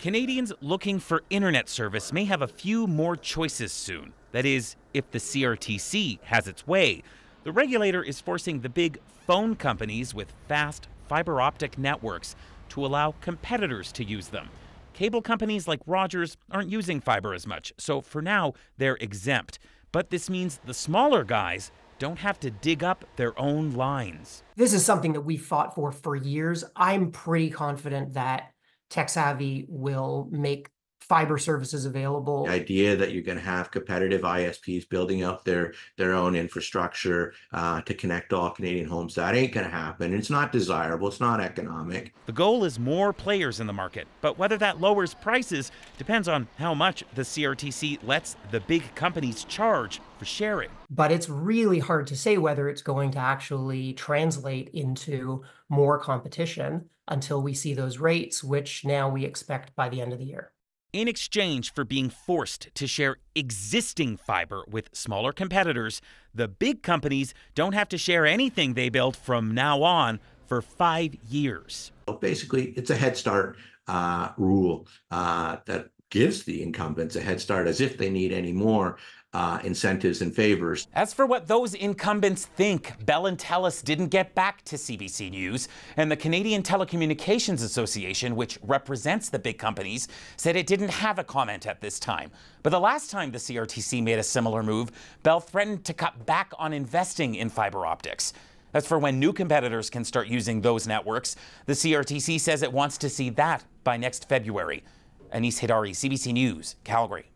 Canadians looking for internet service may have a few more choices soon. That is, if the CRTC has its way. The regulator is forcing the big phone companies with fast fiber-optic networks to allow competitors to use them. Cable companies like Rogers aren't using fiber as much, so for now they're exempt. But this means the smaller guys don't have to dig up their own lines. This is something that we fought for years. I'm pretty confident that TechSavvy will make fiber services available. The idea that you're going to have competitive ISPs building out their own infrastructure to connect all Canadian homes, that ain't going to happen. It's not desirable. It's not economic. The goal is more players in the market, but whether that lowers prices depends on how much the CRTC lets the big companies charge for sharing. But it's really hard to say whether it's going to actually translate into more competition until we see those rates, which now we expect by the end of the year. In exchange for being forced to share existing fiber with smaller competitors, the big companies don't have to share anything they build from now on for 5 years. Basically, it's a head start rule that gives the incumbents a head start as if they need any more incentives and favors. As for what those incumbents think, Bell and Telus didn't get back to CBC News, and the Canadian Telecommunications Association, which represents the big companies, said it didn't have a comment at this time. But the last time the CRTC made a similar move, Bell threatened to cut back on investing in fiber optics. As for when new competitors can start using those networks, the CRTC says it wants to see that by next February. Anis Hidari, CBC News, Calgary.